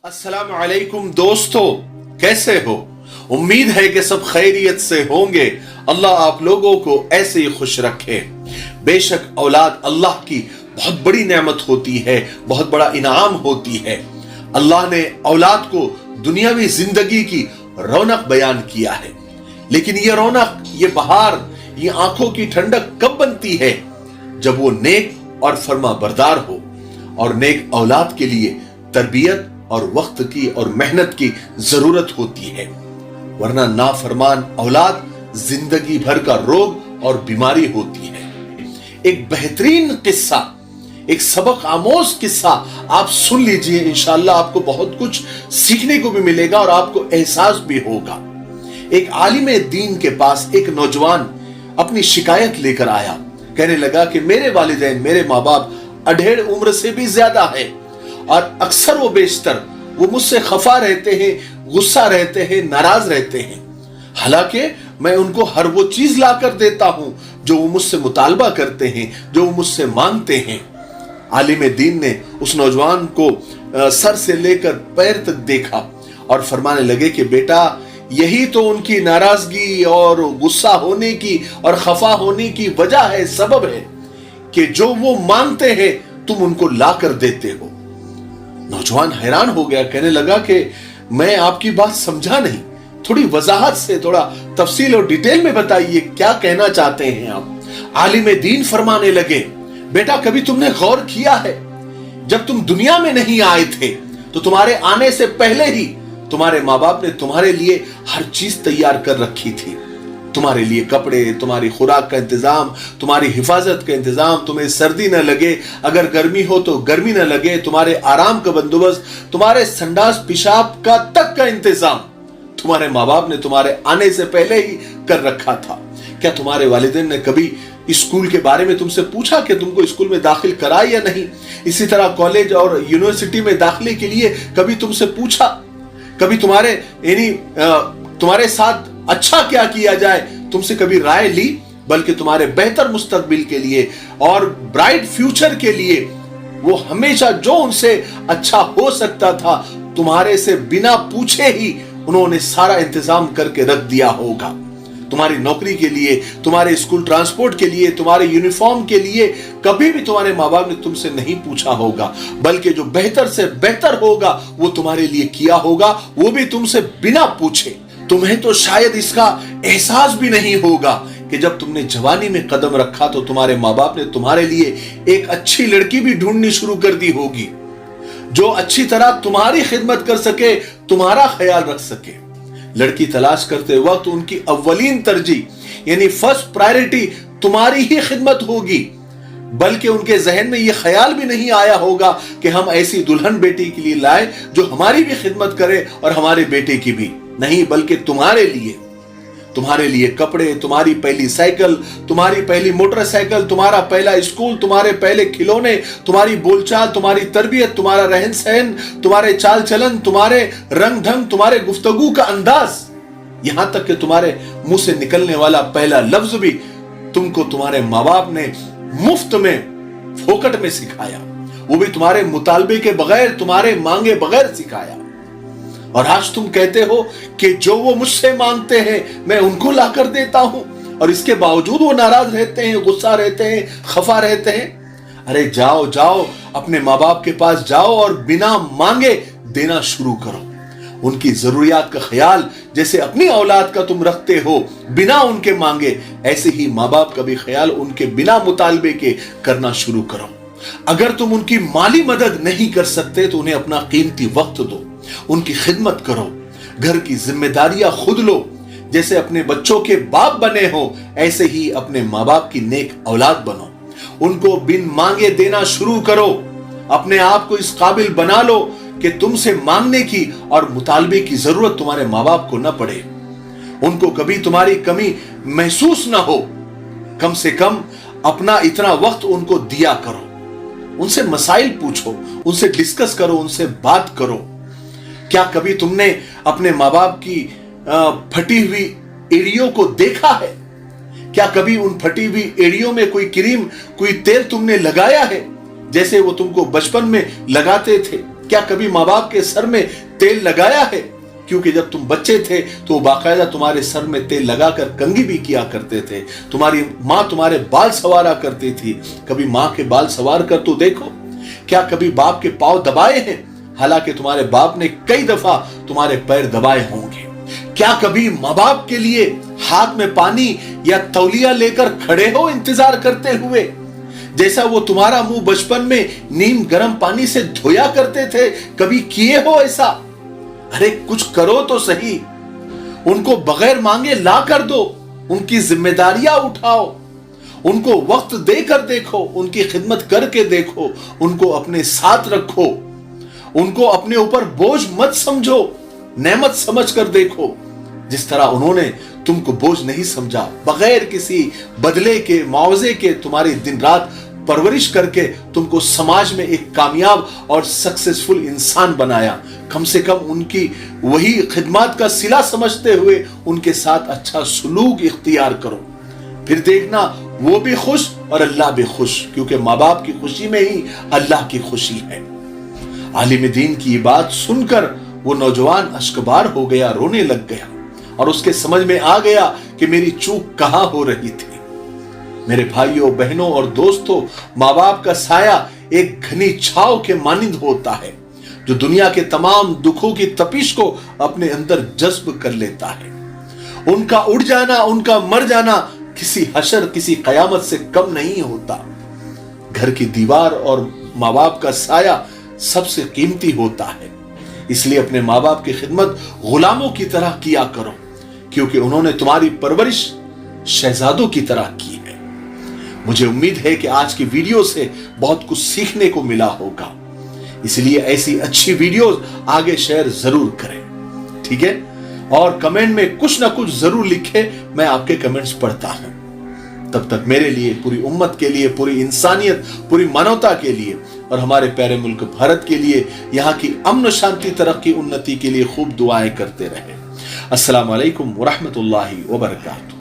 अस्सलाम वालेकुम दोस्तों, कैसे हो? उम्मीद है कि सब खैरियत से होंगे। अल्लाह आप लोगों को ऐसे ही खुश रखे। बेशक औलाद अल्लाह की बहुत बड़ी नेमत होती है, बहुत बड़ा इनाम होती है। अल्लाह ने औलाद को दुनियावी जिंदगी की रौनक बयान किया है, लेकिन ये रौनक, ये बहार, ये आंखों की ठंडक कब बनती है? जब वो नेक और फर्मा बरदार हो। और नेक औलाद के लिए तरबियत और वक्त की और मेहनत की जरूरत होती है, वरना नाफरमान औलाद जिंदगी भर का रोग और बीमारी होती है। एक बेहतरीन किस्सा, एक सबक आमोज किस्सा आप सुन लीजिए, इंशाअल्लाह आपको बहुत कुछ सीखने को भी मिलेगा और आपको एहसास भी होगा। एक आलिम दीन के पास एक नौजवान अपनी शिकायत लेकर आया। कहने लगा कि मेरे वालिदैन, मेरे माँ बाप अधेड़ उम्र से भी ज्यादा है और अक्सर वो बेशतर वो मुझसे खफा रहते हैं, गुस्सा रहते हैं, नाराज रहते हैं। हालांकि मैं उनको हर वो चीज ला कर देता हूं जो वो मुझसे मुतालबा करते हैं, जो वो मुझसे मांगते हैं। आलिम दीन ने उस नौजवान को सर से लेकर पैर तक देखा और फरमाने लगे कि बेटा, यही तो उनकी नाराजगी और गुस्सा होने की और खफा होने की वजह है, सबब है कि जो वो मांगते हैं तुम उनको ला कर देते हो। नौजवान हैरान हो गया, कहने लगा कि मैं आपकी बात समझा नहीं, थोड़ी वजाहत से, थोड़ा तफसील और डिटेल में बताइए, क्या कहना चाहते हैं आप? आलिम दीन फरमाने लगे, बेटा कभी तुमने गौर किया है, जब तुम दुनिया में नहीं आए थे तो तुम्हारे आने से पहले ही तुम्हारे माँ बाप ने तुम्हारे लिए हर चीज तैयार कर रखी थी। तुम्हारे लिए कपड़े, तुम्हारी खुराक का इंतजाम, तुम्हारी हिफाजत का इंतजाम, तुम्हें सर्दी न लगे, अगर गर्मी हो तो गर्मी न लगे, तुम्हारे आराम का बंदोबस्त, तुम्हारे संडास पेशाब का तक का इंतजाम तुम्हारे माँ बाप ने तुम्हारे आने से पहले ही कर रखा था। क्या तुम्हारे वालिदैन ने कभी स्कूल के बारे में तुमसे पूछा कि तुमको स्कूल में दाखिल कराए या नहीं? इसी तरह कॉलेज और यूनिवर्सिटी में दाखिले के लिए कभी तुमसे पूछा? कभी तुम्हारे साथ अच्छा क्या किया जाए तुमसे कभी राय ली? बल्कि तुम्हारे बेहतर मुस्तकबिल के लिए और ब्राइट फ्यूचर के लिए वो हमेशा जो उनसे अच्छा हो सकता था तुम्हारे से बिना पूछे ही उन्होंने सारा इंतजाम करके रख दिया होगा। तुम्हारी नौकरी के लिए, तुम्हारे स्कूल ट्रांसपोर्ट के लिए, तुम्हारे यूनिफॉर्म के लिए कभी भी तुम्हारे माँ बाप ने तुमसे नहीं पूछा होगा, बल्कि जो बेहतर से बेहतर होगा वो तुम्हारे लिए किया होगा, वो भी तुमसे बिना पूछे। तुम्हें तो शायद इसका एहसास भी नहीं होगा कि जब तुमने जवानी में कदम रखा तो तुम्हारे माँ बाप ने तुम्हारे लिए एक अच्छी लड़की भी ढूंढनी शुरू कर दी होगी, जो अच्छी तरह तुम्हारी खिदमत कर सके, तुम्हारा ख्याल रख सके। लड़की तलाश करते वक्त उनकी अव्वलीन तरजीह यानी फर्स्ट प्रायोरिटी तुम्हारी ही खिदमत होगी, बल्कि उनके जहन में यह ख्याल भी नहीं आया होगा कि हम ऐसी दुल्हन बेटी के लिए लाए जो हमारी भी खिदमत करे और हमारे बेटे की भी नहीं, बल्कि तुम्हारे लिए कपड़े, तुम्हारी पहली साइकिल, तुम्हारी पहली मोटरसाइकिल, तुम्हारा पहला स्कूल, तुम्हारे पहले खिलौने, तुम्हारी बोलचाल, तुम्हारी तरबियत, तुम्हारा रहन सहन, तुम्हारे चाल चलन, तुम्हारे रंग ढंग, तुम्हारे गुफ्तगू का अंदाज, यहां तक कि तुम्हारे मुंह से निकलने वाला पहला लफ्ज भी तुमको तुम्हारे माँ बाप ने मुफ्त में, फोकट में सिखाया, वो भी तुम्हारे मुतालबे के बगैर, तुम्हारे मांगे बगैर सिखाया। और आज तुम कहते हो कि जो वो मुझसे मांगते हैं मैं उनको ला कर देता हूं, और इसके बावजूद वो नाराज रहते हैं, गुस्सा रहते हैं, खफा रहते हैं। अरे जाओ जाओ, अपने माँ बाप के पास जाओ और बिना मांगे देना शुरू करो। उनकी जरूरियात का ख्याल जैसे अपनी औलाद का तुम रखते हो बिना उनके मांगे, ऐसे ही माँ बाप का भी ख्याल उनके बिना मुतालबे के करना शुरू करो। अगर तुम उनकी माली मदद नहीं कर सकते तो उन्हें अपना कीमती वक्त दो, उनकी खिदमत करो, घर की जिम्मेदारियां खुद लो। जैसे अपने बच्चों के बाप बने हो ऐसे ही अपने माँ बाप की नेक औलाद बनो। उनको बिन मांगे देना शुरू करो। अपने आप को इस काबिल बना लो कि तुमसे मांगने की और मुतालबे की जरूरत तुम्हारे माँ बाप को न पड़े, उनको कभी तुम्हारी कमी महसूस ना हो। कम से कम अपना इतना वक्त उनको दिया करो, उनसे मसाइल पूछो, उनसे डिस्कस करो, उनसे बात करो। क्या कभी तुमने अपने माँ बाप की फटी हुई एड़ियों को देखा है? क्या कभी उन फटी हुई एड़ियों में कोई क्रीम, कोई तेल तुमने लगाया है जैसे वो तुमको बचपन में लगाते थे? क्या कभी माँ बाप के सर में तेल लगाया है? क्योंकि जब तुम बच्चे थे तो बाकायदा तुम्हारे सर में तेल लगाकर कंघी भी किया करते थे। तुम्हारी माँ तुम्हारे बाल संवारा करती थी। कभी माँ के बाल संवार कर तो देखो। क्या कभी बाप के पांव दबाए हैं? हालांकि तुम्हारे बाप ने कई दफा तुम्हारे पैर दबाए होंगे। क्या कभी माँ बाप के लिए हाथ में पानी या तौलिया लेकर खड़े हो इंतजार करते हुए? जैसा वो तुम्हारा मुंह बचपन में नीम गर्म पानी से धोया करते थे, कभी किए हो ऐसा? अरे कुछ करो तो सही। उनको बगैर मांगे ला कर दो, उनकी जिम्मेदारियां उठाओ, उनको वक्त देकर देखो, उनकी खिदमत करके देखो, उनको अपने साथ रखो, उनको अपने ऊपर बोझ मत समझो, नेमत समझ कर देखो। जिस तरह उन्होंने तुमको बोझ नहीं समझा, बगैर किसी बदले के मुआवजे के तुम्हारी दिन रात परवरिश करके तुमको समाज में एक कामयाब और सक्सेसफुल इंसान बनाया। कम से कम उनकी वही खिदमत का सिला समझते हुए उनके साथ अच्छा सुलूक इख्तियार करो। फिर देखना वो भी खुश और अल्लाह भी खुश, क्योंकि माँ बाप की खुशी में ही अल्लाह की खुशी है। आलिम दीन की बात सुनकर वो नौजवान अश्कबार हो गया, रोने लग गया और उसके समझ में आ गया कि मेरी चूक कहां हो रही थी। मेरे भाइयों, बहनों और दोस्तों, माँ बाप का साया एक घनी छाव के मानिंद होता है जो दुनिया के तमाम दुखों की तपिश को अपने अंदर जज्ब कर लेता है। उनका उड़ जाना, उनका मर जाना किसी हशर, किसी कयामत से कम नहीं होता। घर की दीवार और माँ बाप का साया सबसे कीमती होता है। इसलिए अपने माँ बाप की खिदमत गुलामों की तरह किया करो, क्योंकि उन्होंने तुम्हारी परवरिश शहजादों की तरह की है। मुझे उम्मीद है कि आज की वीडियो से बहुत कुछ सीखने को मिला होगा, इसलिए ऐसी अच्छी वीडियोस आगे शेयर जरूर करें, ठीक है? और कमेंट में कुछ ना कुछ जरूर लिखें, मैं आपके कमेंट्स पढ़ता हूं। तब तक मेरे लिए, पूरी उम्मत के लिए, पूरी इंसानियत, पूरी मानवता के लिए और हमारे प्यारे मुल्क भारत के लिए, यहाँ की अमन शांति, तरक्की, उन्नति के लिए खूब दुआएं करते रहे। अस्सलाम वालेकुम व रहमतुल्लाहि व बरकातहू।